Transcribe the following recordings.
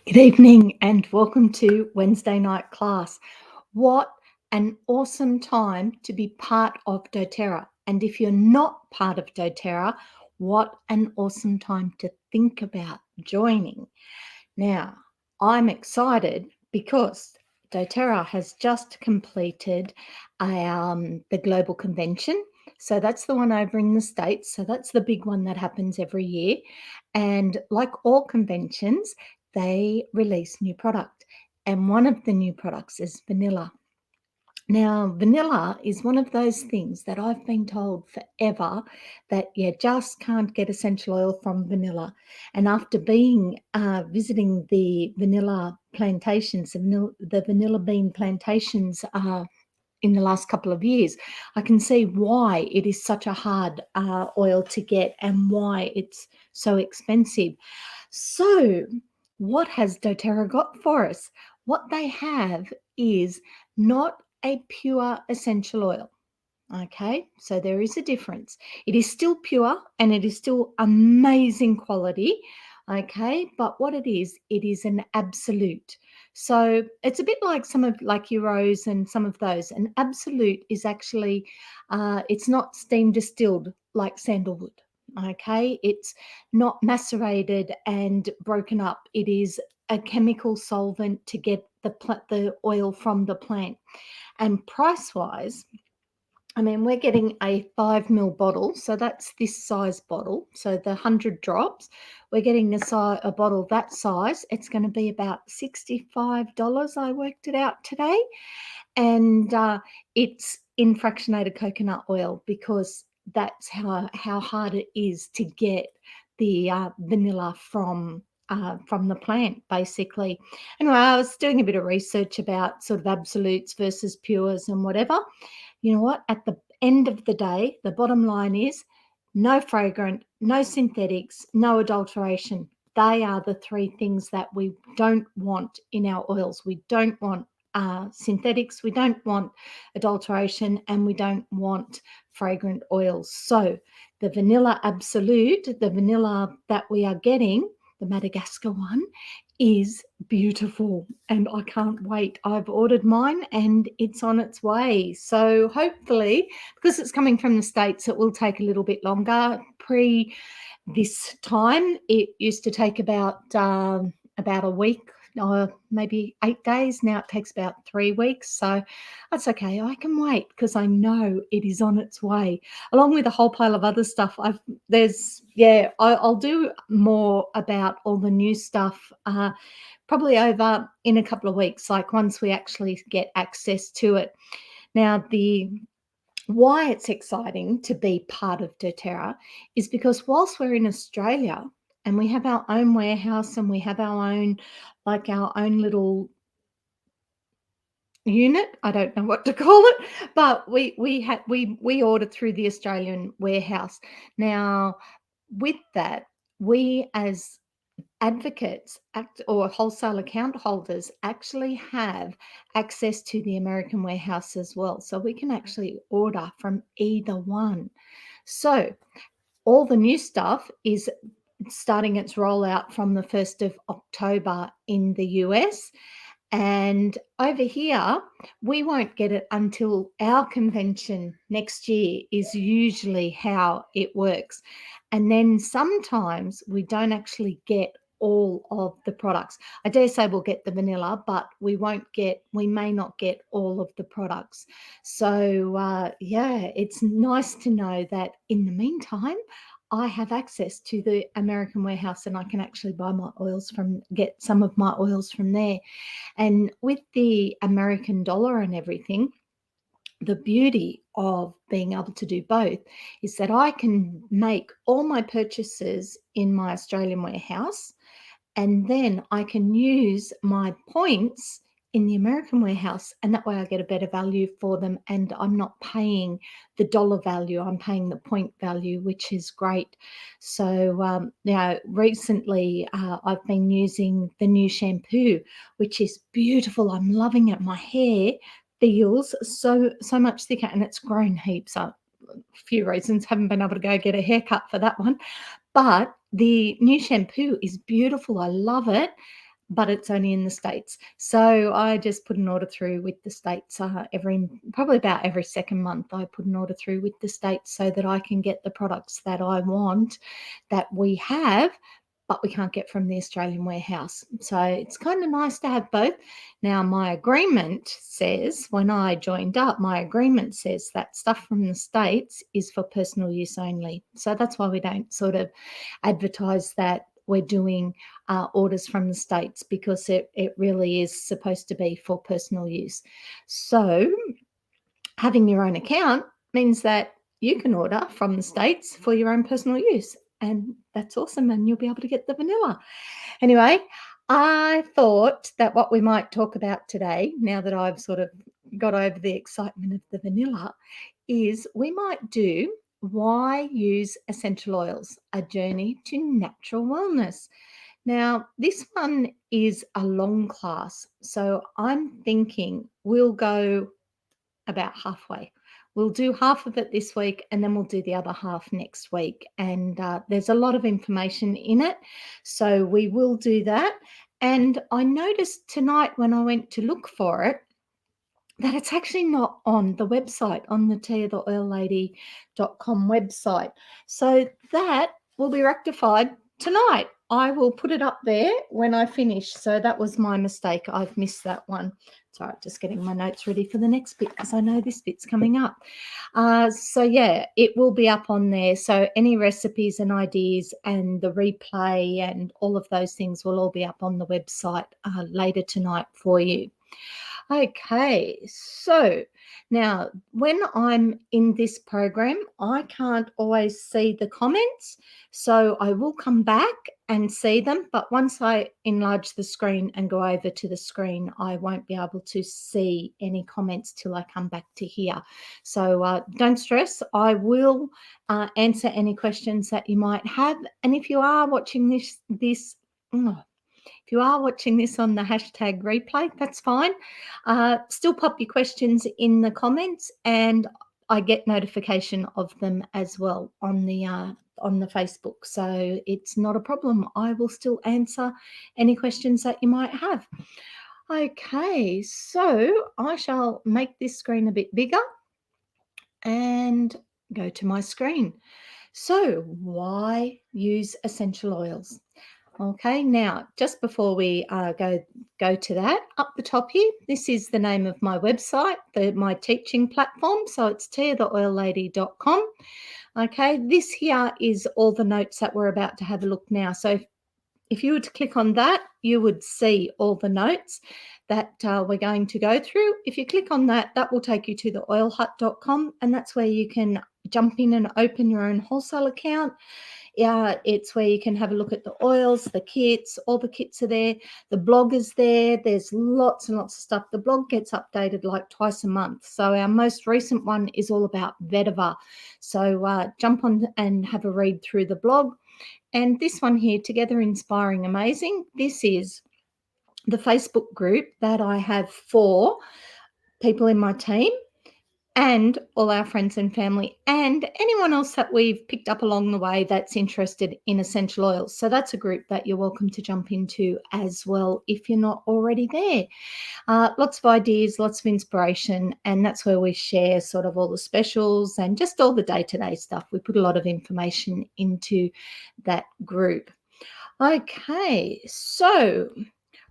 Good evening and welcome to Wednesday night class. What an awesome time to be part of Doterra. And if you're not part of Doterra, what an awesome time to think about joining. Now, I'm excited because Doterra has just completed the global convention. So that's the one over in the States. So that's the big one that happens every year. And like all conventions, they release new product. And one of the new products is vanilla. Now, vanilla is one of those things that I've been told forever that you just can't get essential oil from vanilla. And after visiting the vanilla plantations, the vanilla bean plantations in the last couple of years, I can see why it is such a hard oil to get and why it's so expensive. So, what has Doterra got for us? What they have is not a pure essential oil. Okay, so there is a difference. It is still pure and it is still amazing quality. Okay, but what it is an absolute. So it's a bit like some of like Euros and some of those. An absolute is actually, it's not steam distilled like sandalwood. Okay, it's not macerated and broken up. It is a chemical solvent to get the oil from the plant. And price wise, I mean, we're getting a 5 ml bottle, so that's this size bottle. So the 100 drops, we're getting a bottle that size. It's going to be about $65. I worked it out today, and it's in fractionated coconut oil because that's how hard it is to get the vanilla from the plant, basically. Anyway, I was doing a bit of research about sort of absolutes versus pures and whatever. You know what? At the end of the day, the bottom line is no fragrant, no synthetics, no adulteration. They are the three things that we don't want in our oils. We don't want synthetics, we don't want adulteration, and we don't want fragrant oils. So the vanilla absolute, the vanilla that we are getting, the Madagascar one, is beautiful and I can't wait. I've ordered mine and it's on its way. So hopefully, because it's coming from the States, it will take a little bit longer. This time, it used to take about a week, maybe 8 days. Now it takes about 3 weeks. So that's okay. I can wait because I know it is on its way, along with a whole pile of other stuff. I'll do more about all the new stuff probably over in a couple of weeks, like once we actually get access to it. Now, why it's exciting to be part of Doterra is because whilst we're in Australia and we have our own warehouse and we have our own little unit, I don't know what to call it, but we order through the Australian warehouse. Now, with that, we as advocates or wholesale account holders actually have access to the American warehouse as well. So we can actually order from either one. So all the new stuff is starting its rollout from the 1st of October in the US. And over here, we won't get it until our convention next year is usually how it works. And then sometimes we don't actually get all of the products. I dare say we'll get the vanilla, but we may not get all of the products. So it's nice to know that in the meantime, I have access to the American warehouse and I can actually get some of my oils from there. And with the American dollar and everything, the beauty of being able to do both is that I can make all my purchases in my Australian warehouse and then I can use my points in the American warehouse, and that way I get a better value for them, and I'm not paying the dollar value, I'm paying the point value, which is great. So now recently I've been using the new shampoo, which is beautiful. I'm loving it. My hair feels so much thicker, and it's grown heaps. A few reasons, haven't been able to go get a haircut for that one, but the new shampoo is beautiful. I love it, but it's only in the States. So I just put an order through with the States probably about every second month. I put an order through with the States so that I can get the products that I want, that we have, but we can't get from the Australian warehouse. So it's kind of nice to have both. Now, my agreement says, when I joined up, my agreement says that stuff from the States is for personal use only. So that's why we don't sort of advertise that we're doing orders from the States, because it really is supposed to be for personal use. So having your own account means that you can order from the States for your own personal use. And that's awesome. And you'll be able to get the vanilla. Anyway, I thought that what we might talk about today, now that I've sort of got over the excitement of the vanilla, is we might do why use essential oils, a journey to natural wellness. Now, this one is a long class. So I'm thinking we'll go about halfway. We'll do half of it this week, and then we'll do the other half next week. And there's a lot of information in it, so we will do that. And I noticed tonight when I went to look for it that it's actually not on the website, on the theoilhut.com website. So that will be rectified tonight. I will put it up there when I finish. So that was my mistake. I've missed that one. It's all right, just getting my notes ready for the next bit, because I know this bit's coming up. So yeah, it will be up on there. So any recipes and ideas and the replay and all of those things will all be up on the website later tonight for you. Okay, so now when I'm in this program, I can't always see the comments, so I will come back and see them, but once I enlarge the screen and go over to the screen, I won't be able to see any comments till I come back to here. So don't stress, I will answer any questions that you might have, and if you are watching this if you are watching this on the hashtag replay, that's fine. Still pop your questions in the comments, and I get notification of them as well on the Facebook. So it's not a problem. I will still answer any questions that you might have. Okay, so I shall make this screen a bit bigger and go to my screen. So why use essential oils? Okay, now just before we go to that, up the top here, this is the name of my website, my teaching platform. So it's tiatheoillady.com. Okay, this here is all the notes that we're about to have a look now. So if you were to click on that, you would see all the notes that we're going to go through. If you click on that, that will take you to the theoilhut.com, and that's where you can jump in and open your own wholesale account. It's where you can have a look at the oils, the kits, all the kits are there. The blog is there. There's lots and lots of stuff. The blog gets updated like twice a month. So our most recent one is all about vetiver. So jump on and have a read through the blog. And this one here, Together Inspiring Amazing, this is the Facebook group that I have for people in my team and all our friends and family and anyone else that we've picked up along the way that's interested in essential oils. So that's a group that you're welcome to jump into as well if you're not already there. Lots of ideas, lots of inspiration, and that's where we share sort of all the specials and just all the day-to-day stuff. We put a lot of information into that group. Okay, so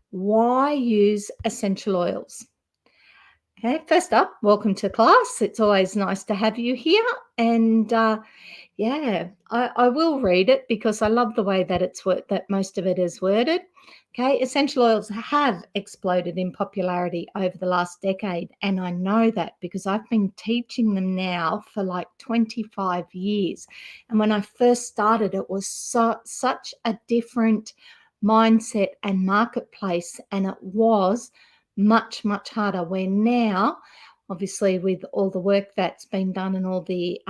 why use essential oils? Okay, first up, welcome to class. It's always nice to have you here. And yeah, I will read it because I love the way that that most of it is worded. Okay, essential oils have exploded in popularity over the last decade. And I know that because I've been teaching them now for like 25 years. And when I first started, it was such a different mindset and marketplace. And it was much, much harder. Where now, obviously, with all the work that's been done and all the,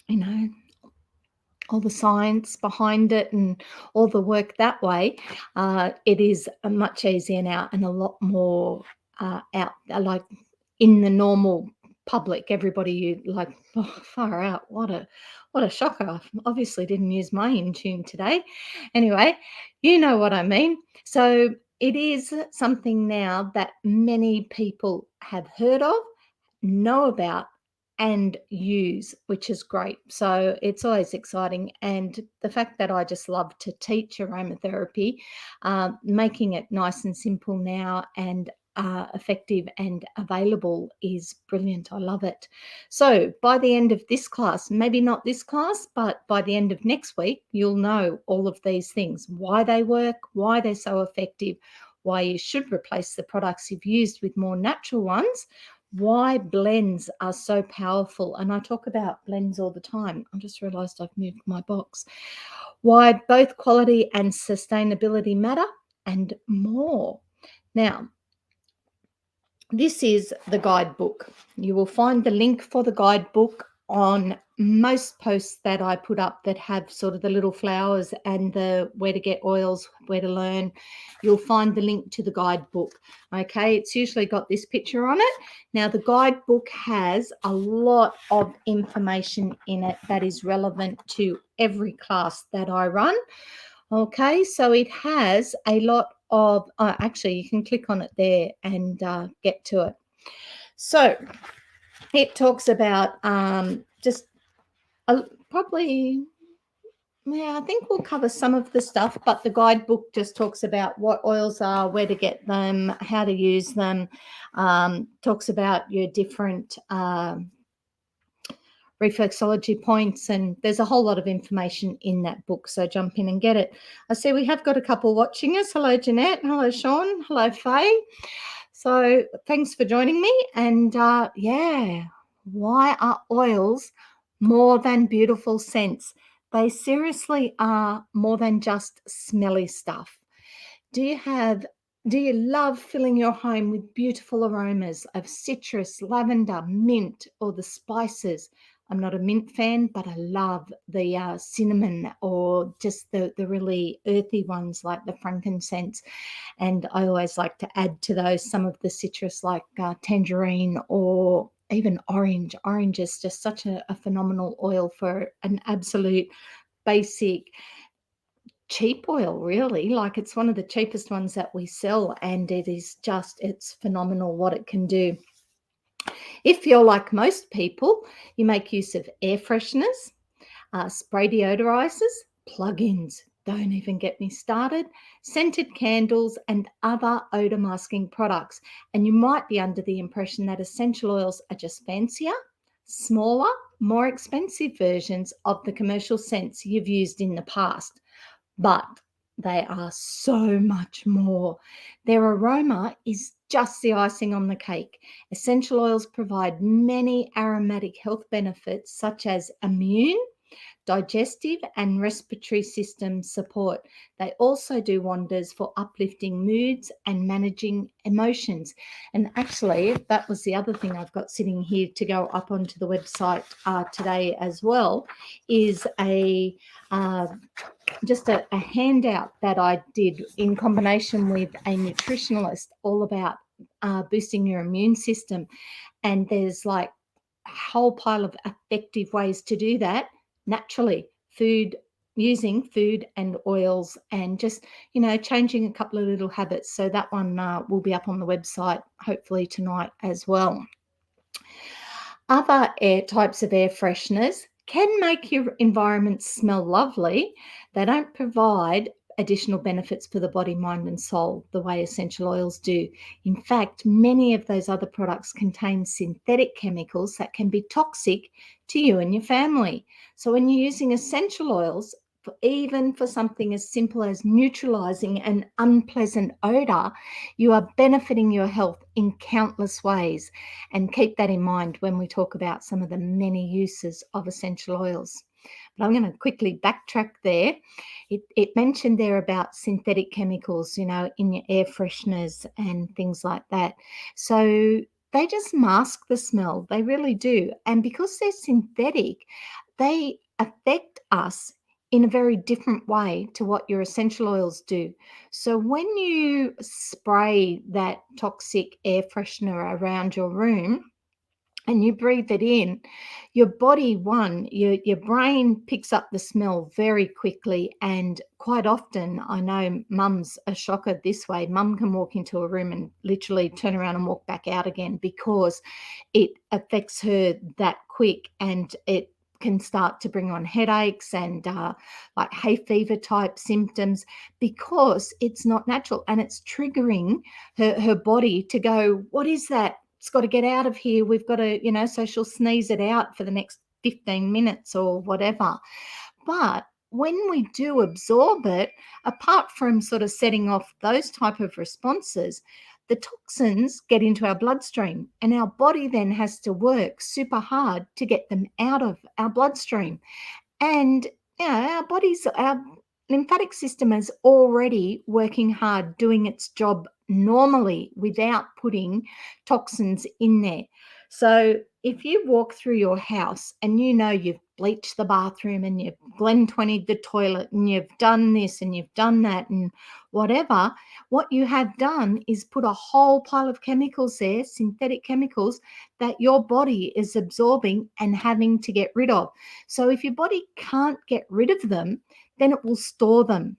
you know, all the science behind it and all the work that way, it is much easier now and a lot more out, like in the normal public. Everybody, you like, oh, far out. What a shocker. I obviously didn't use my Intune today. Anyway, you know what I mean. So it is something now that many people have heard of, know about, and use, which is great. So it's always exciting. And the fact that I just love to teach aromatherapy, making it nice and simple now and effective and available is brilliant. I love it. So by the end of this class, maybe not this class, but by the end of next week, you'll know all of these things, why they work, why they're so effective, why you should replace the products you've used with more natural ones, why blends are so powerful. And I talk about blends all the time. I just realized I've moved my box. Why both quality and sustainability matter, and more. Now, this is the guidebook. You will find the link for the guidebook on most posts that I put up that have sort of the little flowers and the where to get oils, where to learn. You'll find the link to the guidebook. Okay, it's usually got this picture on it. Now, the guidebook has a lot of information in it that is relevant to every class that I run. Okay, so it has a lot of, actually, you can click on it there and get to it. So it talks about just probably, yeah, I think we'll cover some of the stuff, but the guidebook just talks about what oils are, where to get them, how to use them, talks about your different reflexology points, and there's a whole lot of information in that book, so jump in and get it. I see we have got a couple watching us. Hello Jeanette, hello Sean, hello Faye. So thanks for joining me. And yeah, why are oils more than beautiful scents? They seriously are more than just smelly stuff. Do you love filling your home with beautiful aromas of citrus, lavender, mint, or the spices? I'm not a mint fan, but I love the cinnamon or just the really earthy ones like the frankincense. And I always like to add to those some of the citrus like tangerine or even orange. Orange is just such a phenomenal oil for an absolute basic cheap oil, really. Like, it's one of the cheapest ones that we sell, and it's phenomenal what it can do. If you're like most people, you make use of air fresheners, spray deodorizers, plug-ins, don't even get me started, scented candles, and other odor masking products. And you might be under the impression that essential oils are just fancier, smaller, more expensive versions of the commercial scents you've used in the past. But they are so much more. Their aroma is just the icing on the cake. Essential oils provide many aromatic health benefits such as immune, digestive, and respiratory system support. They also do wonders for uplifting moods and managing emotions. And actually, that was the other thing I've got sitting here to go up onto the website today as well, is just a handout that I did in combination with a nutritionalist all about boosting your immune system. And there's like a whole pile of effective ways to do that naturally. Using food and oils, and just, changing a couple of little habits. So that one will be up on the website hopefully tonight as well. Other types of air fresheners can make your environment smell lovely. They don't provide additional benefits for the body, mind, and soul the way essential oils do. In fact, many of those other products contain synthetic chemicals that can be toxic to you and your family. So when you're using essential oils, even for something as simple as neutralizing an unpleasant odor, you are benefiting your health in countless ways. And keep that in mind when we talk about some of the many uses of essential oils. But I'm going to quickly backtrack there. It mentioned there about synthetic chemicals, in your air fresheners and things like that. So they just mask the smell. They really do. And because they're synthetic, they affect us in a very different way to what your essential oils do. So when you spray that toxic air freshener around your room, and you breathe it in, your body, your brain picks up the smell very quickly. And quite often, I know mums are shocked this way. Mum can walk into a room and literally turn around and walk back out again because it affects her that quick, and it can start to bring on headaches and like hay fever type symptoms, because it's not natural and it's triggering her body to go, what is that? It's got to get out of here. We've got to, so she'll sneeze it out for the next 15 minutes or whatever. But when we do absorb it, apart from sort of setting off those type of responses, the toxins get into our bloodstream, and our body then has to work super hard to get them out of our bloodstream. And our lymphatic system is already working hard doing its job normally without putting toxins in there. So if you walk through your house and you've bleached the bathroom and you've Glen 20'd the toilet and you've done this and you've done that and whatever, what you have done is put a whole pile of chemicals there, synthetic chemicals, that your body is absorbing and having to get rid of. So if your body can't get rid of them, then it will store them.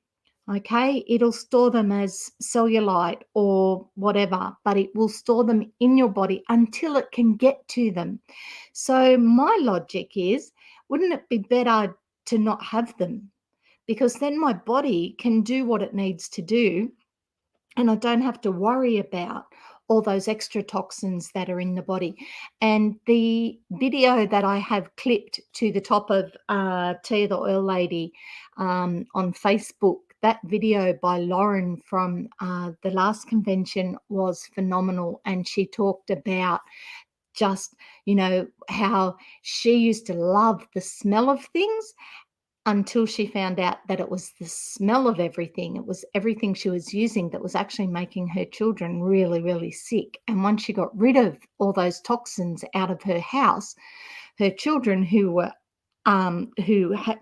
Okay, it'll store them as cellulite or whatever, but it will store them in your body until it can get to them. So my logic is, wouldn't it be better to not have them? Because then my body can do what it needs to do, and I don't have to worry about all those extra toxins that are in the body. And the video that I have clipped to the top of Tiatheoillady on Facebook, that video by Lauren from the last convention was phenomenal. And she talked about just, how she used to love the smell of things until she found out that it was the smell of everything. It was everything she was using that was actually making her children really, really sick. And once she got rid of all those toxins out of her house, her children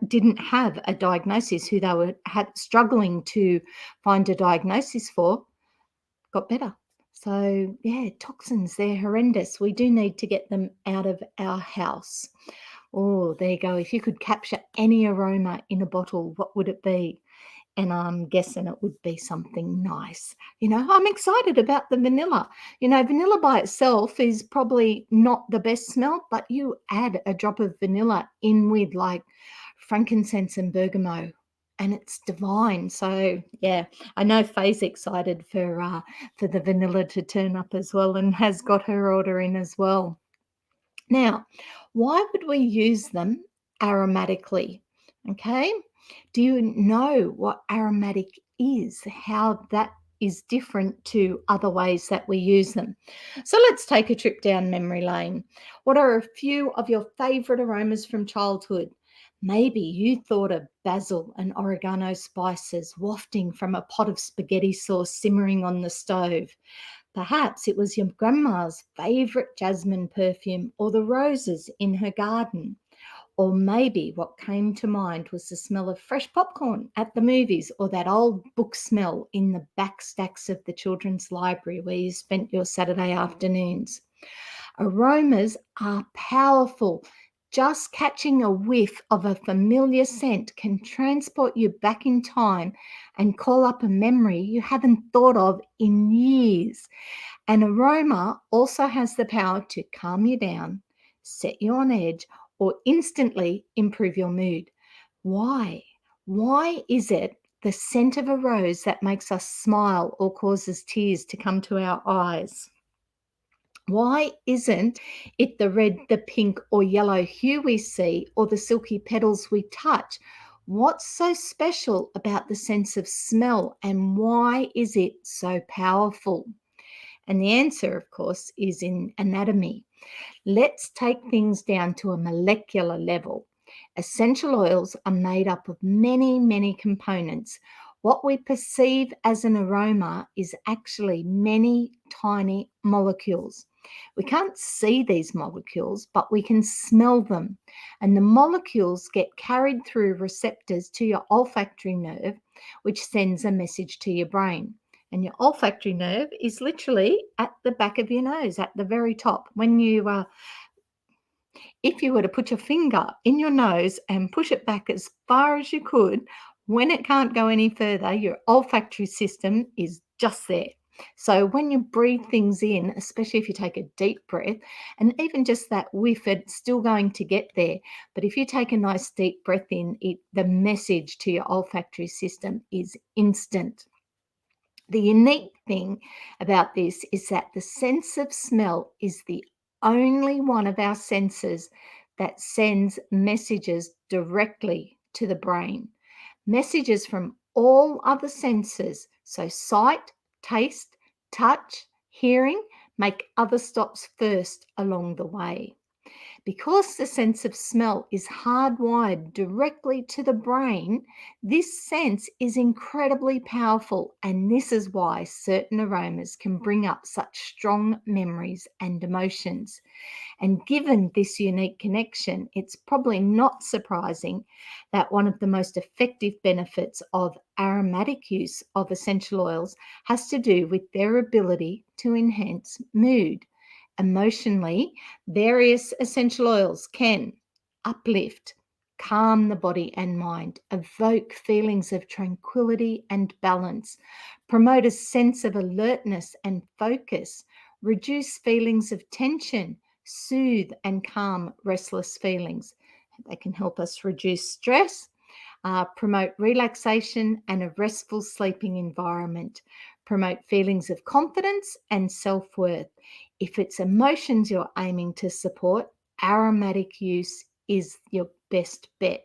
didn't have a diagnosis, who they were struggling to find a diagnosis for, got better. So yeah, toxins, they're horrendous. We do need to get them out of our house. Oh, there you go. If you could capture any aroma in a bottle, what would it be? And I'm guessing it would be something nice. I'm excited about the vanilla. Vanilla by itself is probably not the best smell, but you add a drop of vanilla in with like frankincense and bergamot, and it's divine. So yeah, I know Faye's excited for the vanilla to turn up as well, and has got her order in as well. Now, why would we use them aromatically? Okay. Do you know what aromatic is? How that is different to other ways that we use them? So let's take a trip down memory lane. What are a few of your favorite aromas from childhood? Maybe you thought of basil and oregano spices wafting from a pot of spaghetti sauce simmering on the stove. Perhaps it was your grandma's favourite jasmine perfume, or the roses in her garden. Or maybe what came to mind was the smell of fresh popcorn at the movies, or that old book smell in the back stacks of the children's library where you spent your Saturday afternoons. Aromas are powerful. Just catching a whiff of a familiar scent can transport you back in time and call up a memory you haven't thought of in years. An aroma also has the power to calm you down, set you on edge, or instantly improve your mood. Why? Why is it the scent of a rose that makes us smile or causes tears to come to our eyes? Why isn't it the red, the pink, or yellow hue we see, or the silky petals we touch? What's so special about the sense of smell, and why is it so powerful? And the answer, of course, is in anatomy. Let's take things down to a molecular level. Essential oils are made up of many, many components. What we perceive as an aroma is actually many tiny molecules. We can't see these molecules, but we can smell them. And the molecules get carried through receptors to your olfactory nerve, which sends a message to your brain. And your olfactory nerve is literally at the back of your nose, at the very top. If you were to put your finger in your nose and push it back as far as you could, when it can't go any further, your olfactory system is just there. So when you breathe things in, especially if you take a deep breath, and even just that whiff, it's still going to get there. But if you take a nice deep breath in, the message to your olfactory system is instant. The unique thing about this is that the sense of smell is the only one of our senses that sends messages directly to the brain. Messages from all other senses, so sight, taste, touch, hearing, make other stops first along the way. Because the sense of smell is hardwired directly to the brain, this sense is incredibly powerful, and this is why certain aromas can bring up such strong memories and emotions. And given this unique connection, it's probably not surprising that one of the most effective benefits of aromatic use of essential oils has to do with their ability to enhance mood. Emotionally, various essential oils can uplift, calm the body and mind, evoke feelings of tranquility and balance, promote a sense of alertness and focus, reduce feelings of tension, soothe and calm restless feelings. They can help us reduce stress, promote relaxation and a restful sleeping environment, promote feelings of confidence and self-worth. If it's emotions you're aiming to support, aromatic use is your best bet.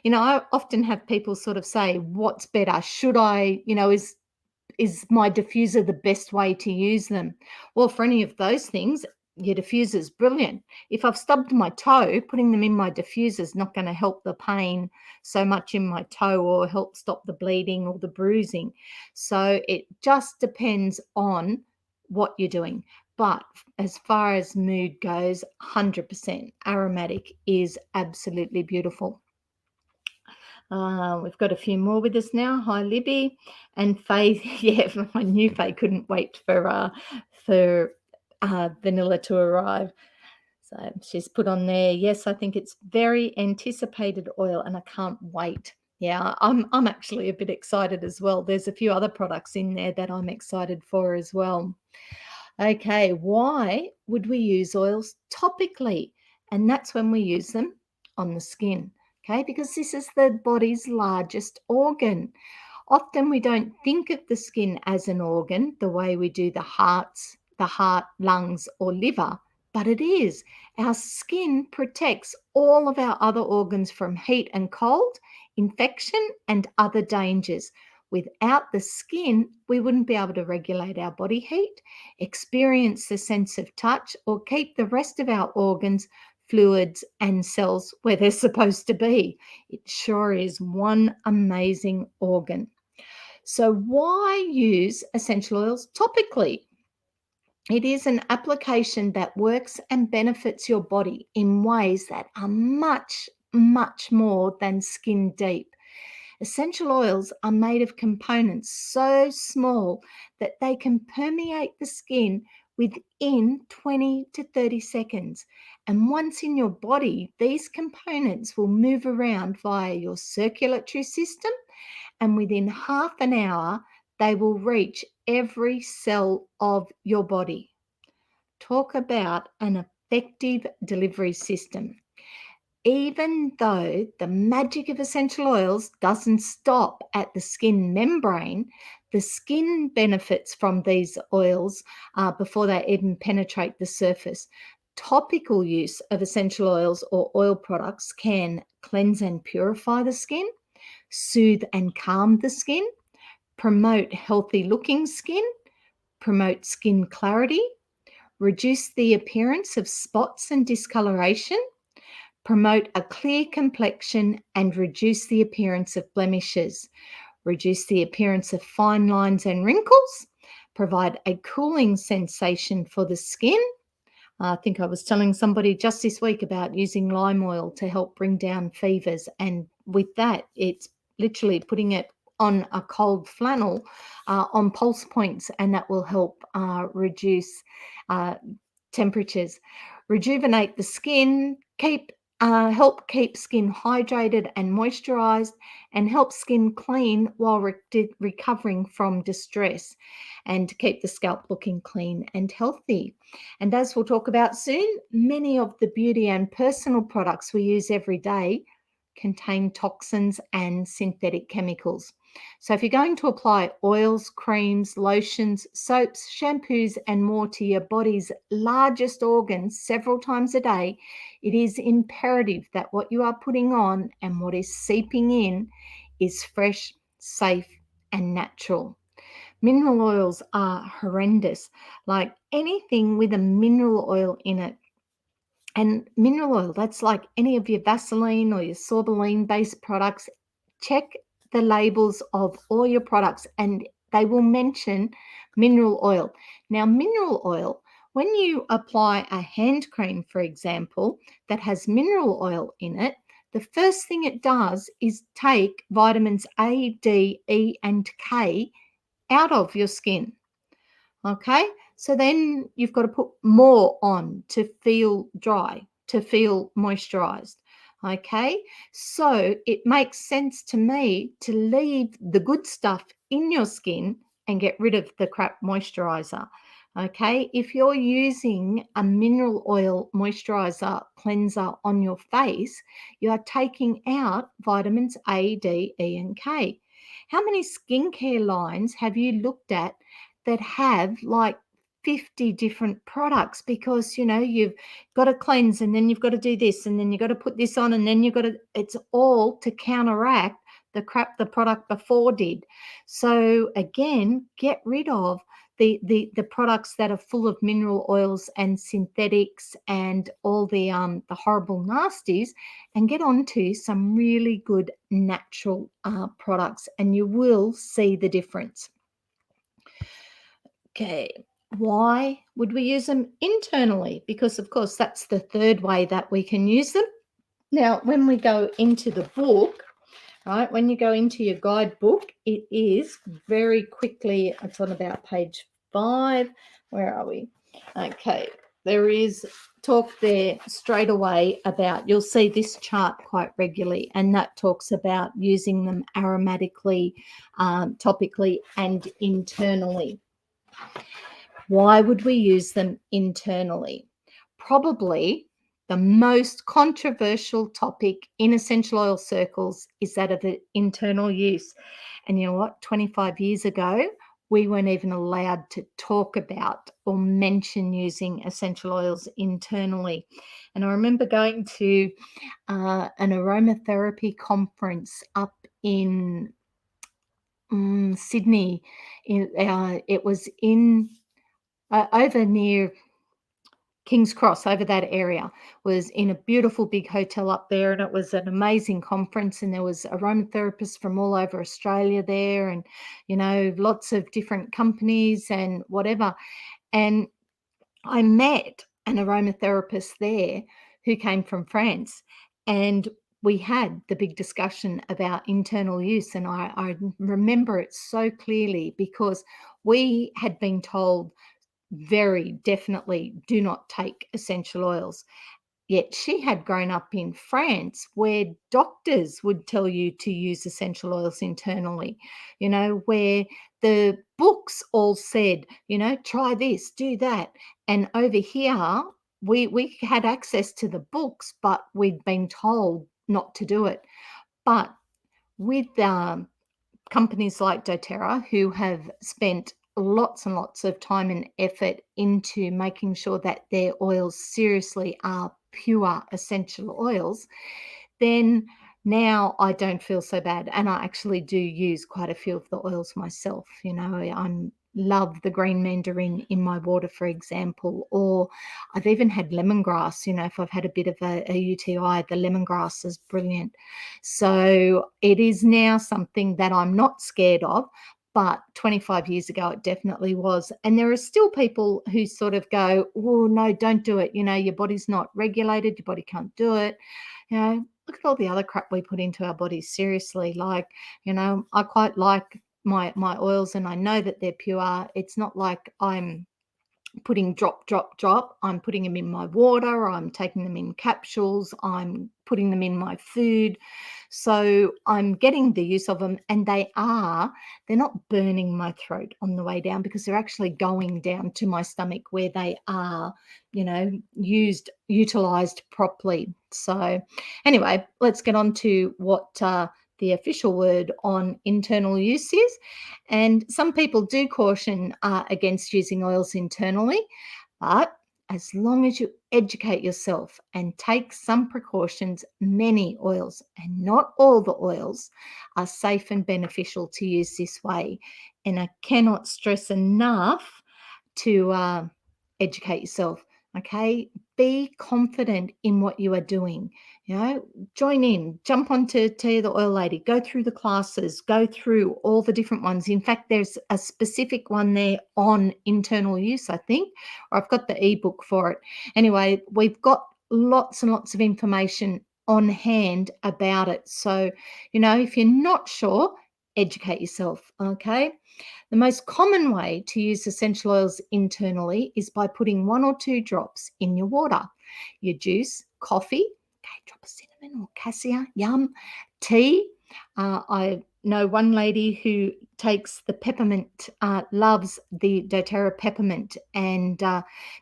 I often have people sort of say, what's better? Should I, is my diffuser the best way to use them? Well, for any of those things, your diffuser is brilliant. If I've stubbed my toe, putting them in my diffuser is not going to help the pain so much in my toe or help stop the bleeding or the bruising. So it just depends on what you're doing. But as far as mood goes, 100% aromatic is absolutely beautiful. We've got a few more with us now. Hi, Libby and Faye. Yeah, I knew Faye couldn't wait for vanilla to arrive. So she's put on there, yes, I think it's very anticipated oil and I can't wait. Yeah, I'm actually a bit excited as well. There's a few other products in there that I'm excited for as well. Okay, why would we use oils topically? And that's when we use them on the skin, okay, because this is the body's largest organ. Often we don't think of the skin as an organ the way we do the heart, lungs, or liver, but it is. Our skin protects all of our other organs from heat and cold, infection, and other dangers. Without the skin, we wouldn't be able to regulate our body heat, experience the sense of touch, or keep the rest of our organs, fluids, and cells where they're supposed to be. It sure is one amazing organ. So why use essential oils topically? It is an application that works and benefits your body in ways that are much, much more than skin deep. Essential oils are made of components so small that they can permeate the skin within 20 to 30 seconds. And once in your body, these components will move around via your circulatory system, and within half an hour, they will reach every cell of your body. Talk about an effective delivery system. Even though the magic of essential oils doesn't stop at the skin membrane, the skin benefits from these oils before they even penetrate the surface. Topical use of essential oils or oil products can cleanse and purify the skin, soothe and calm the skin, promote healthy looking skin, promote skin clarity, reduce the appearance of spots and discoloration, promote a clear complexion and reduce the appearance of blemishes, reduce the appearance of fine lines and wrinkles, provide a cooling sensation for the skin. I think I was telling somebody just this week about using lime oil to help bring down fevers. And with that, it's literally putting it on a cold flannel on pulse points, and that will help reduce uh, temperatures, rejuvenate the skin, help keep skin hydrated and moisturized, and help skin clean while recovering from distress, and keep the scalp looking clean and healthy. And as we'll talk about soon, many of the beauty and personal products we use every day contain toxins and synthetic chemicals. So if you're going to apply oils, creams, lotions, soaps, shampoos, and more to your body's largest organs several times a day, it is imperative that what you are putting on and what is seeping in is fresh, safe, and natural. Mineral oils are horrendous. Like anything with a mineral oil in it, and mineral oil, that's like any of your Vaseline or your sorbeline-based products. Check the labels of all your products and they will mention mineral oil. Now, mineral oil, when you apply a hand cream, for example, that has mineral oil in it, the first thing it does is take vitamins A, D, E, and K out of your skin. Okay, so then you've got to put more on to feel dry, to feel moisturized. Okay, so it makes sense to me to leave the good stuff in your skin and get rid of the crap moisturizer. Okay, if you're using a mineral oil moisturizer cleanser on your face, you are taking out vitamins A, D, E, and K. How many skincare lines have you looked at that have like 50 different products? Because you've got to cleanse and then you've got to do this and then you've got to put this on and then you've got to, it's all to counteract the crap the product before did. So again, get rid of the products that are full of mineral oils and synthetics and all the horrible nasties, and get onto some really good natural products, and you will see the difference. Okay, why would we use them internally? Because, of course, that's the third way that we can use them. Now, when we go into the book, right, when you go into your guidebook, it is very quickly, it's on about page 5. Where are we? Okay, there is talk there straight away about, you'll see this chart quite regularly, and that talks about using them aromatically, topically, and internally. Why would we use them internally? Probably the most controversial topic in essential oil circles is that of the internal use. And you know what? 25 years ago, we weren't even allowed to talk about or mention using essential oils internally. And I remember going to an aromatherapy conference up in Sydney. It was in over near King's Cross, over that area, was in a beautiful big hotel up there, and it was an amazing conference, and there was aromatherapists from all over Australia there, and lots of different companies and whatever. And I met an aromatherapist there who came from France, and we had the big discussion about internal use. And I remember it so clearly because we had been told very definitely do not take essential oils. Yet she had grown up in France where doctors would tell you to use essential oils internally, where the books all said, try this, do that. And over here, we had access to the books, but we'd been told not to do it. But with companies like Doterra, who have spent lots and lots of time and effort into making sure that their oils seriously are pure essential oils, then now I don't feel so bad. And I actually do use quite a few of the oils myself. I'm love the green mandarin in my water, for example, or I've even had lemongrass. If I've had a bit of a UTI, the lemongrass is brilliant. So it is now something that I'm not scared of, but 25 years ago it definitely was. And there are still people who sort of go, oh no, don't do it, your body's not regulated, your body can't do it. Look at all the other crap we put into our bodies. Seriously, I quite like my oils, and I know that they're pure. It's not like I'm putting drop. I'm putting them in my water. I'm taking them in capsules. I'm putting them in my food. So I'm getting the use of them, and they're not burning my throat on the way down, because they're actually going down to my stomach where they are, utilized properly. So anyway, let's get on to what the official word on internal use is. And some people do caution against using oils internally, but as long as you educate yourself and take some precautions, many oils, and not all the oils, are safe and beneficial to use this way. And I cannot stress enough to educate yourself. Okay, be confident in what you are doing. Join in, jump onto Tiatheoillady, go through the classes, go through all the different ones. In fact, there's a specific one there on internal use, I think, or I've got the ebook for it. Anyway, we've got lots and lots of information on hand about it. So, if you're not sure, educate yourself. Okay. The most common way to use essential oils internally is by putting 1 or 2 drops in your water, your juice, coffee, okay, drop of cinnamon or cassia, yum, tea. I know one lady who takes the peppermint, loves the Doterra peppermint, and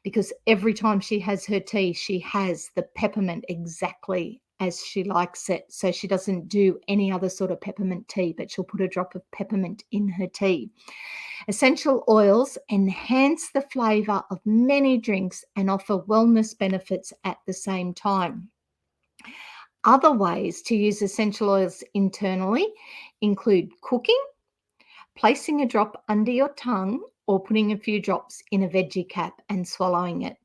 because every time she has her tea, she has the peppermint exactly as she likes it. So she doesn't do any other sort of peppermint tea, but she'll put a drop of peppermint in her tea. Essential oils enhance the flavor of many drinks and offer wellness benefits at the same time. Other ways to use essential oils internally include cooking, placing a drop under your tongue, or putting a few drops in a veggie cap and swallowing it.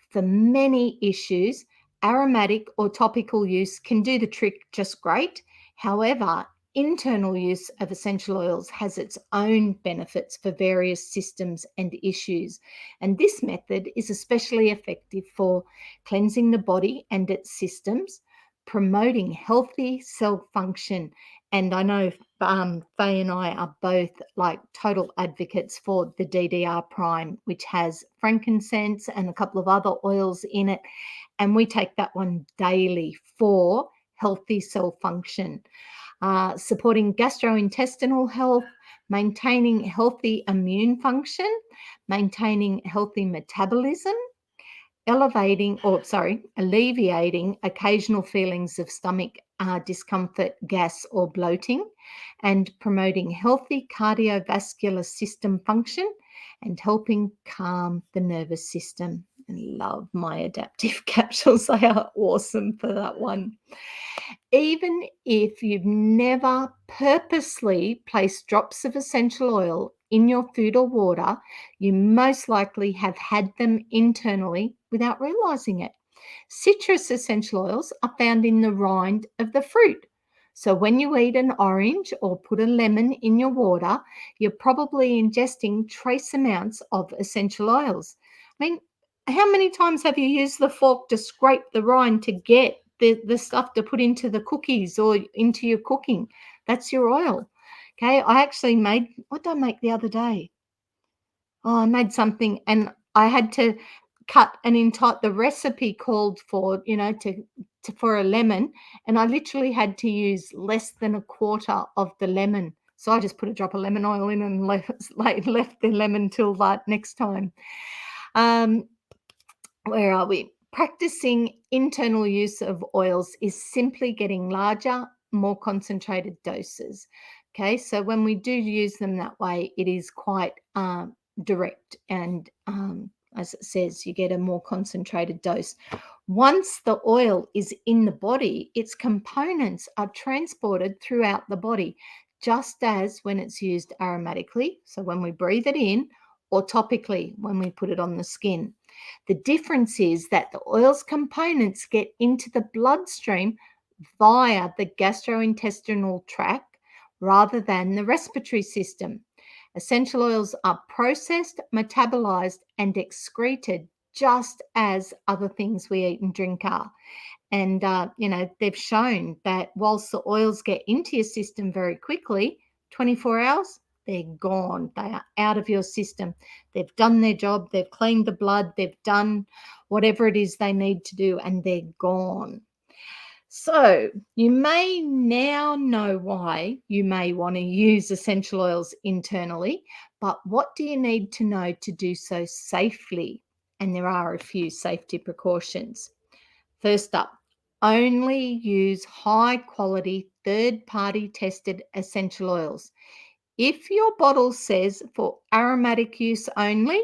For many issues, aromatic or topical use can do the trick just great. However, internal use of essential oils has its own benefits for various systems and issues. And this method is especially effective for cleansing the body and its systems, promoting healthy cell function. And I know Faye and I are both like total advocates for the DDR Prime, which has frankincense and a couple of other oils in it. And we take that one daily for healthy cell function, supporting gastrointestinal health, maintaining healthy immune function, maintaining healthy metabolism, alleviating occasional feelings of stomach discomfort, gas, or bloating, and promoting healthy cardiovascular system function and helping calm the nervous system. And love my adaptive capsules. They are awesome for that one. Even if you've never purposely placed drops of essential oil in your food or water, you most likely have had them internally without realizing it. Citrus essential oils are found in the rind of the fruit. So when you eat an orange or put a lemon in your water, you're probably ingesting trace amounts of essential oils. I mean, how many times have you used the fork to scrape the rind to get the stuff to put into the cookies or into your cooking? That's your oil. Okay, I actually made, what did I make the other day? Oh, I made something, and I had to cut an entire, the recipe called for, for a lemon, and I literally had to use less than a quarter of the lemon. So I just put a drop of lemon oil in and left the lemon till next time. Where are we? Practicing internal use of oils is simply getting larger, more concentrated doses. Okay, so when we do use them that way, it is quite direct, and as it says, you get a more concentrated dose. Once the oil is in the body, its components are transported throughout the body, just as when it's used aromatically, so when we breathe it in, or topically when we put it on the skin. The difference is that the oil's components get into the bloodstream via the gastrointestinal tract rather than the respiratory system. Essential oils are processed, metabolized, and excreted just as other things we eat and drink are. And, they've shown that whilst the oils get into your system very quickly, 24 hours, they're gone. They are out of your system. They've done their job. They've cleaned the blood. They've done whatever it is they need to do, and they're gone. So you may now know why you may want to use essential oils internally, but what do you need to know to do so safely? And there are a few safety precautions. First up, only use high quality third party tested essential oils. If your bottle says for aromatic use only,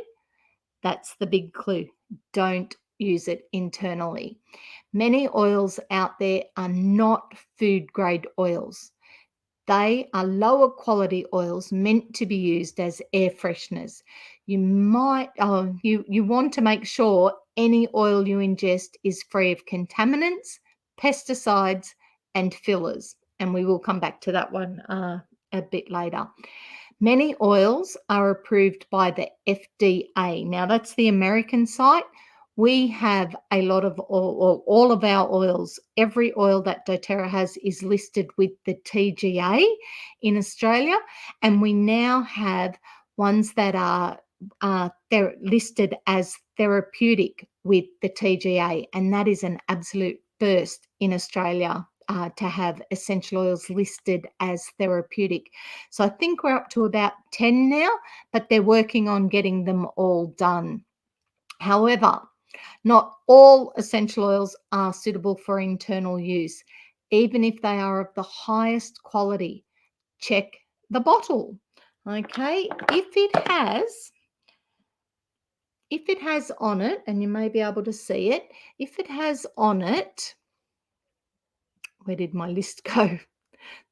that's the big clue. Don't use it internally. Many oils out there are not food grade oils. They are lower quality oils meant to be used as air fresheners. You want to make sure any oil you ingest is free of contaminants, pesticides, and fillers. And we will come back to that one a bit later. Many oils are approved by the FDA. Now, that's the American site. We have a lot of all of our oils. Every oil that Doterra has is listed with the TGA in Australia, and we now have ones that are they're listed as therapeutic with the TGA, and that is an absolute first in Australia to have essential oils listed as therapeutic. So I think we're up to about 10 now, but they're working on getting them all done. However, not all essential oils are suitable for internal use, even if they are of the highest quality. Check the bottle. Okay, if it has on it, and you may be able to see it, if it has on it, where did my list go?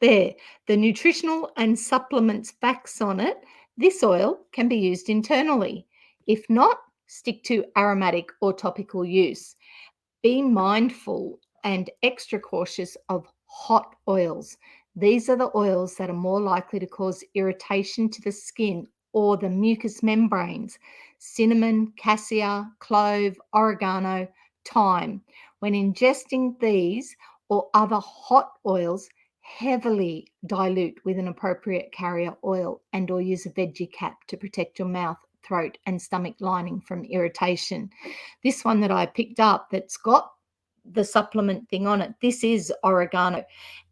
There, the nutritional and supplements facts on it, this oil can be used internally. If not, stick to aromatic or topical use. Be mindful and extra cautious of hot oils. These are the oils that are more likely to cause irritation to the skin or the mucous membranes. Cinnamon, cassia, clove, oregano, thyme. When ingesting these or other hot oils, heavily dilute with an appropriate carrier oil and or use a veggie cap to protect your mouth, throat and stomach lining from irritation. This one that I picked up that's got the supplement thing on it, this is oregano.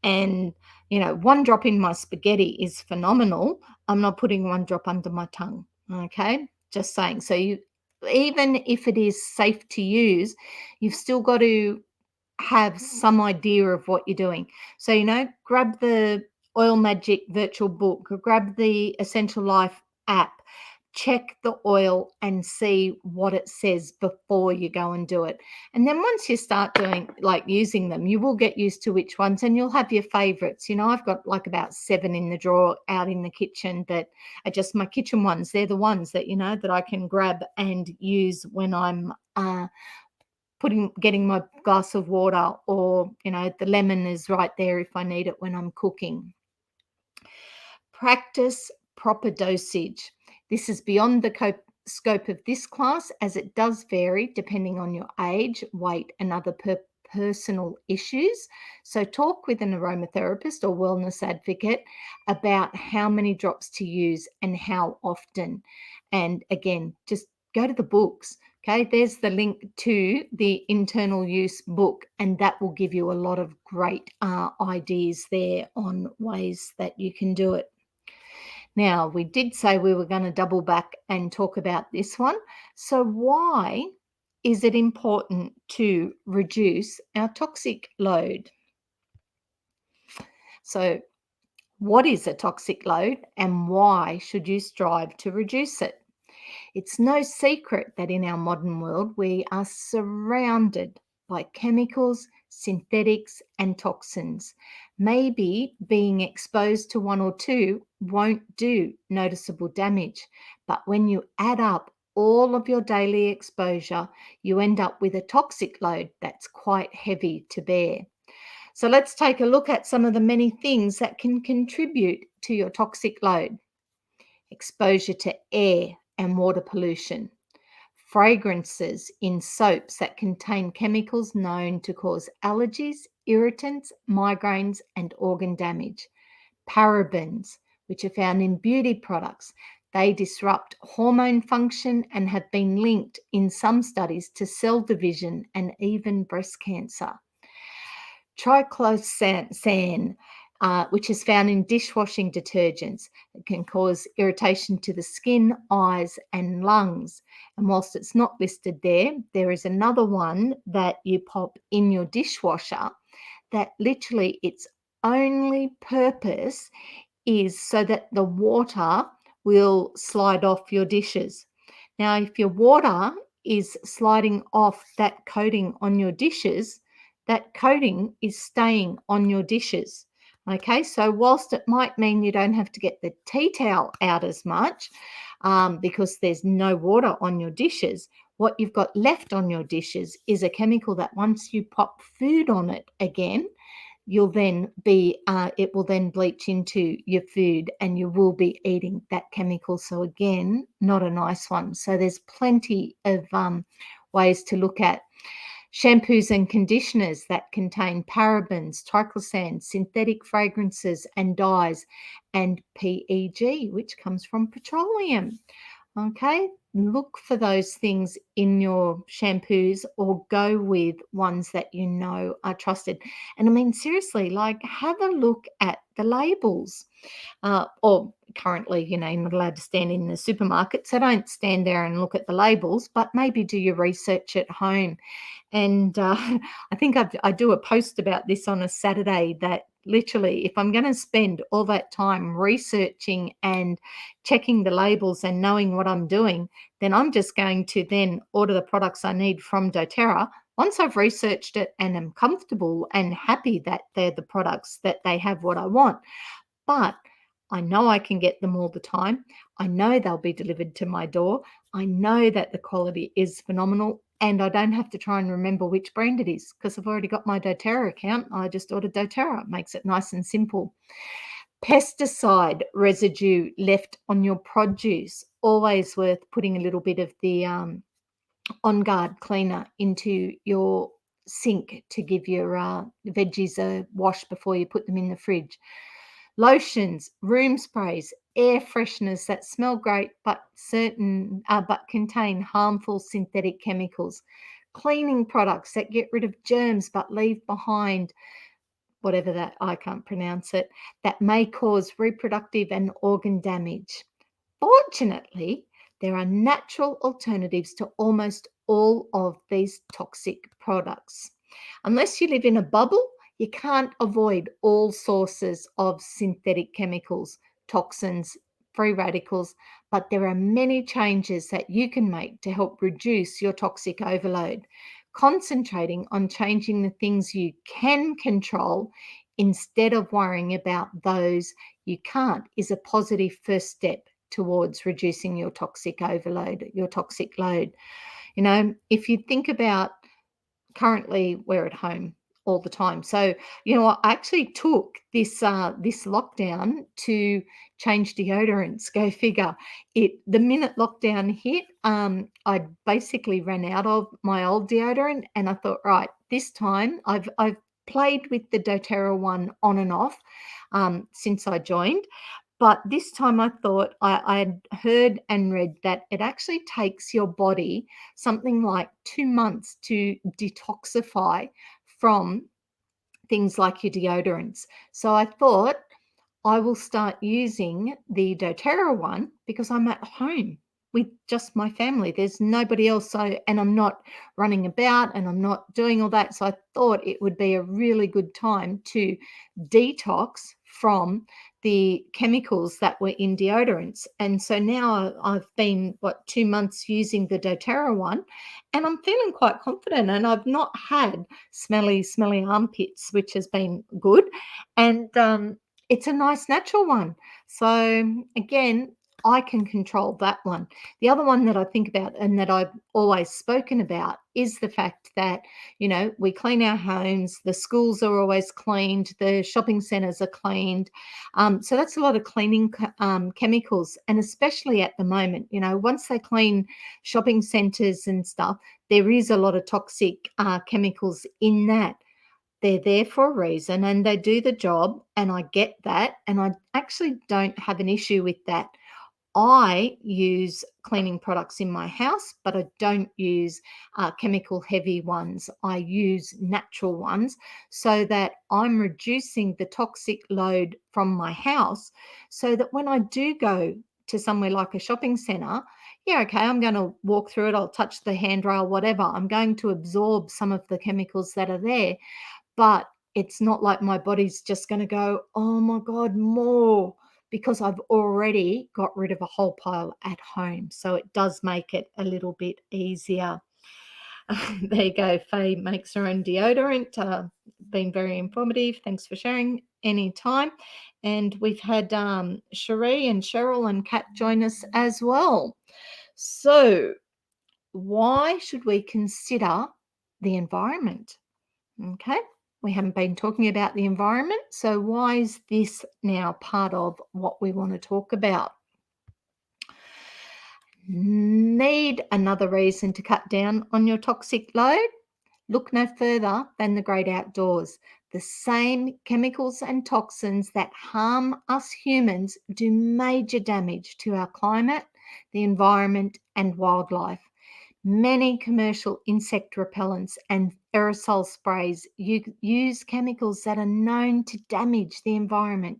And, one drop in my spaghetti is phenomenal. I'm not putting one drop under my tongue. Okay. Just saying. So even if it is safe to use, you've still got to have some idea of what you're doing. So, grab the Oil Magic virtual book, or grab the Essential Life app, check the oil and see what it says before you go and do it. And then once you start doing, using them, you will get used to which ones, and you'll have your favorites. I've got like about 7 in the drawer out in the kitchen that are just my kitchen ones. They're the ones that, that I can grab and use when I'm getting my glass of water, or the lemon is right there if I need it when I'm cooking. Practice proper dosage. This is beyond the scope of this class, as it does vary depending on your age, weight and other personal issues. So talk with an aromatherapist or wellness advocate about how many drops to use and how often. And again, just go to the books. Okay, there's the link to the internal use book, and that will give you a lot of great ideas there on ways that you can do it. Now, we did say we were going to double back and talk about this one. So why is it important to reduce our toxic load? So what is a toxic load and why should you strive to reduce it? It's no secret that in our modern world, we are surrounded by chemicals, synthetics, and toxins. Maybe being exposed to one or two won't do noticeable damage, but when you add up all of your daily exposure, you end up with a toxic load that's quite heavy to bear. So let's take a look at some of the many things that can contribute to your toxic load. Exposure to air and water pollution, fragrances in soaps that contain chemicals known to cause allergies, irritants, migraines, and organ damage, parabens, which are found in beauty products. They disrupt hormone function and have been linked in some studies to cell division and even breast cancer. Triclosan, which is found in dishwashing detergents. It can cause irritation to the skin, eyes, and lungs. And whilst it's not listed there, there is another one that you pop in your dishwasher that literally its only purpose is so that the water will slide off your dishes. Now, if your water is sliding off that coating on your dishes, that coating is staying on your dishes. Okay, so whilst it might mean you don't have to get the tea towel out as much because there's no water on your dishes, what you've got left on your dishes is a chemical that once you pop food on it again, you'll then be it will then bleach into your food and you will be eating that chemical. So again, not a nice one. So there's plenty of ways to look at shampoos and conditioners that contain parabens, triclosan, synthetic fragrances and dyes, and PEG, which comes from petroleum. Okay, look for those things in your shampoos or go with ones that you know are trusted. And I mean, seriously, like have a look at the labels. Or currently, you're not allowed to stand in the supermarket, so don't stand there and look at the labels, but maybe do your research at home. And I think I do a post about this on a Saturday that literally, if I'm going to spend all that time researching and checking the labels and knowing what I'm doing, then I'm just going to then order the products I need from Doterra. Once I've researched it and am comfortable and happy that they're the products that they have what I want. But I know I can get them all the time. I know they'll be delivered to my door. I know that the quality is phenomenal and I don't have to try and remember which brand it is because I've already got my Doterra account. I just ordered Doterra. It makes it nice and simple. Pesticide residue left on your produce. Always worth putting a little bit of the On Guard cleaner into your sink to give your veggies a wash before you put them in the fridge. Lotions, room sprays, air fresheners that smell great but contain harmful synthetic chemicals. Cleaning products that get rid of germs but leave behind whatever that, I can't pronounce it, that may cause reproductive and organ damage. Fortunately, there are natural alternatives to almost all of these toxic products. Unless you live in a bubble, you can't avoid all sources of synthetic chemicals, toxins, free radicals, but there are many changes that you can make to help reduce your toxic overload. Concentrating on changing the things you can control instead of worrying about those you can't is a positive first step towards reducing your toxic overload, your toxic load. If you think about currently we're at home all the time. So, I actually took this lockdown to change deodorants. Go figure. The minute lockdown hit, I basically ran out of my old deodorant, and I thought, right, this time I've played with the Doterra one on and off since I joined. But this time I thought I had heard and read that it actually takes your body something like 2 months to detoxify from things like your deodorants. So I thought I will start using the Doterra one because I'm at home with just my family. There's nobody else. And I'm not running about and I'm not doing all that. So I thought it would be a really good time to detox from the chemicals that were in deodorants. And so now I've been, 2 months using the doTERRA one, and I'm feeling quite confident. And I've not had smelly armpits, which has been good. And it's a nice natural one. So again, I can control that one. The other one that I think about and that I've always spoken about is the fact that, we clean our homes, the schools are always cleaned, the shopping centres are cleaned. So that's a lot of cleaning chemicals. And especially at the moment, once they clean shopping centres and stuff, there is a lot of toxic chemicals in that. They're there for a reason and they do the job, and I get that. And I actually don't have an issue with that. I use cleaning products in my house, but I don't use chemical heavy ones. I use natural ones so that I'm reducing the toxic load from my house, so that when I do go to somewhere like a shopping centre, yeah, okay, I'm going to walk through it, I'll touch the handrail, whatever. I'm going to absorb some of the chemicals that are there, but it's not like my body's just going to go, oh my God, more, because I've already got rid of a whole pile at home. So it does make it a little bit easier. There you go. Faye makes her own deodorant. Been very informative. Thanks for sharing anytime. And we've had Cherie and Cheryl and Kat join us as well. So why should we consider the environment? Okay, we haven't been talking about the environment, so why is this now part of what we want to talk about? Need another reason to cut down on your toxic load? Look no further than the great outdoors. The same chemicals and toxins that harm us humans do major damage to our climate, the environment, and wildlife. Many commercial insect repellents and aerosol sprays use chemicals that are known to damage the environment.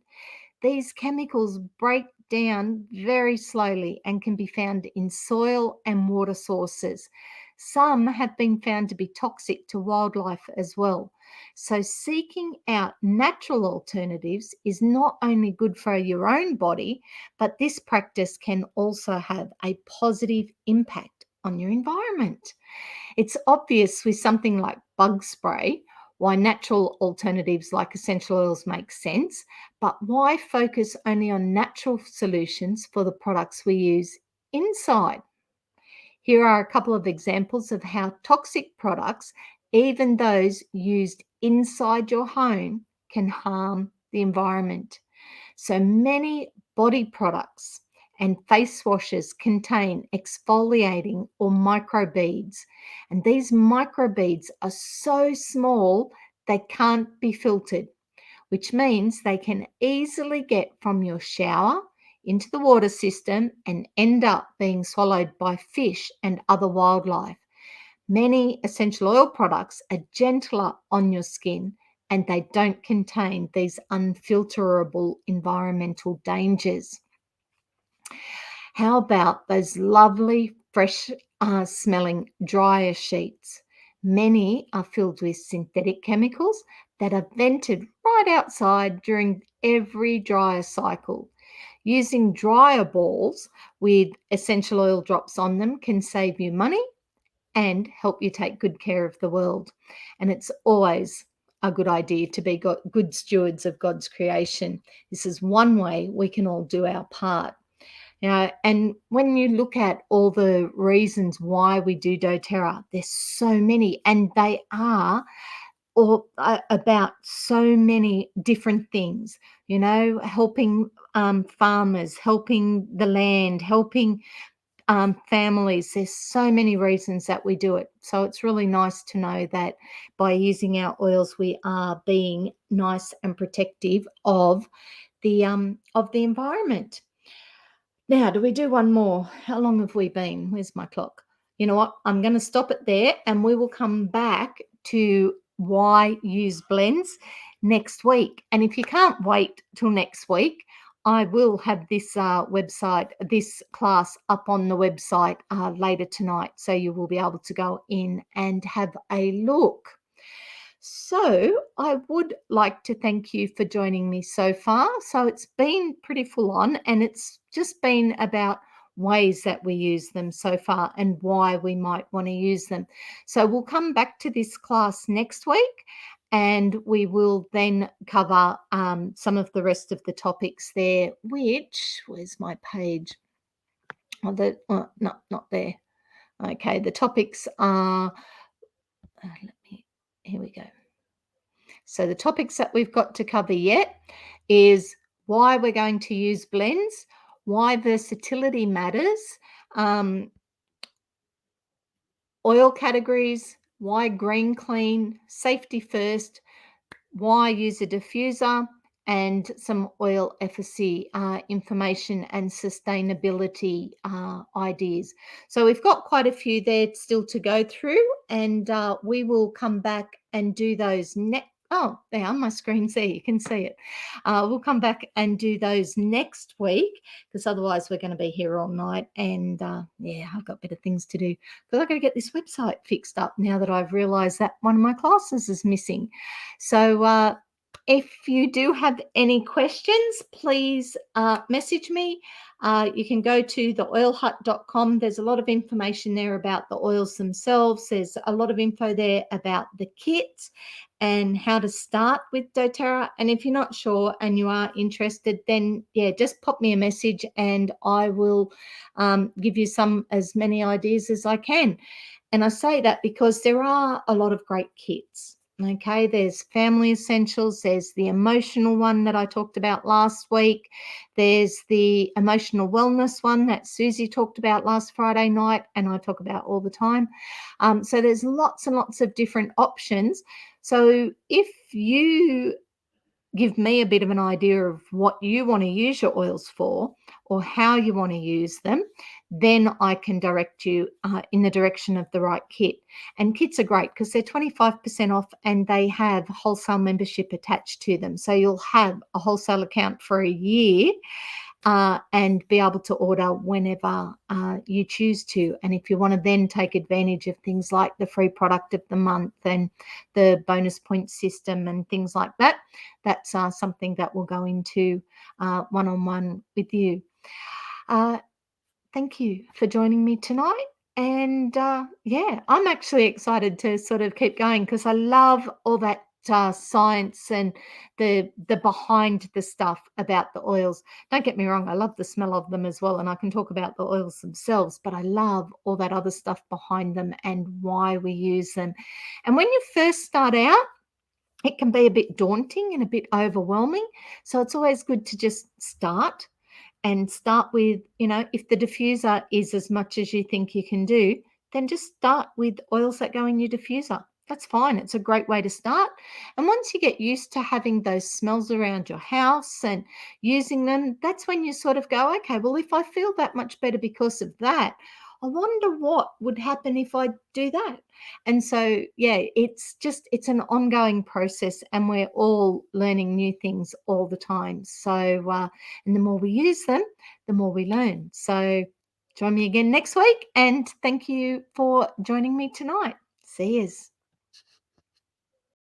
These chemicals break down very slowly and can be found in soil and water sources. Some have been found to be toxic to wildlife as well. So, seeking out natural alternatives is not only good for your own body, but this practice can also have a positive impact on your environment. It's obvious with something like bug spray why natural alternatives like essential oils make sense, but why focus only on natural solutions for the products we use inside? Here are a couple of examples of how toxic products, even those used inside your home, can harm the environment. So many body products and face washes contain exfoliating or microbeads. And these microbeads are so small they can't be filtered, which means they can easily get from your shower into the water system and end up being swallowed by fish and other wildlife. Many essential oil products are gentler on your skin and they don't contain these unfilterable environmental dangers. How about those lovely, fresh smelling dryer sheets? Many are filled with synthetic chemicals that are vented right outside during every dryer cycle. Using dryer balls with essential oil drops on them can save you money and help you take good care of the world. And it's always a good idea to be good stewards of God's creation. This is one way we can all do our part. And when you look at all the reasons why we do doTERRA, there's so many, and they are all about so many different things, helping farmers, helping the land, helping families. There's so many reasons that we do it. So it's really nice to know that by using our oils, we are being nice and protective of the environment. Now, do we do one more? How long have we been? Where's my clock? You know what? I'm going to stop it there and we will come back to why use blends next week. And if you can't wait till next week, I will have this this class up on the website later tonight. So you will be able to go in and have a look. So I would like to thank you for joining me so far. So it's been pretty full on, and it's just been about ways that we use them so far and why we might want to use them. So we'll come back to this class next week, and we will then cover some of the rest of the topics there, which, where's my page? No, not there. Okay, the topics are, here we go. So the topics that we've got to cover yet is why we're going to use blends, why versatility matters, um, oil categories, why green clean, safety first, why use a diffuser, and some oil efficacy information and sustainability ideas. So we've got quite a few there still to go through, and we will come back and do those next. Oh, there, my screen's there. You can see it. We'll come back and do those next week, because otherwise we're going to be here all night. And yeah, I've got better things to do, because I've got to get this website fixed up now that I've realised that one of my classes is missing. So if you do have any questions, please message me. You can go to theoilhut.com. There's a lot of information there about the oils themselves. There's a lot of info there about the kits and how to start with doTERRA. And if you're not sure and you are interested, then yeah, just pop me a message and I will give you as many ideas as I can. And I say that because there are a lot of great kits. Okay, there's family essentials, there's the emotional one that I talked about last week, there's the emotional wellness one that Susie talked about last Friday night and I talk about all the time. So there's lots and lots of different options. So if you give me a bit of an idea of what you want to use your oils for or how you want to use them, then I can direct you in the direction of the right kit. And kits are great because they're 25% off and they have wholesale membership attached to them. So you'll have a wholesale account for a year and be able to order whenever you choose to. And if you want to then take advantage of things like the free product of the month and the bonus point system and things like that, that's something that will go into one-on-one with you. Thank you for joining me tonight. And yeah, I'm actually excited to sort of keep going because I love all that science and the behind the stuff about the oils. Don't get me wrong, I love the smell of them as well, and I can talk about the oils themselves, but I love all that other stuff behind them and why we use them. And when you first start out, it can be a bit daunting and a bit overwhelming. So it's always good to just start with, if the diffuser is as much as you think you can do, then just start with oils that go in your diffuser. That's fine. It's a great way to start. And once you get used to having those smells around your house and using them, that's when you sort of go, okay, well, if I feel that much better because of that, I wonder what would happen if I do that. And so, yeah, it's an ongoing process and we're all learning new things all the time. So, and the more we use them, the more we learn. So join me again next week and thank you for joining me tonight. See yous.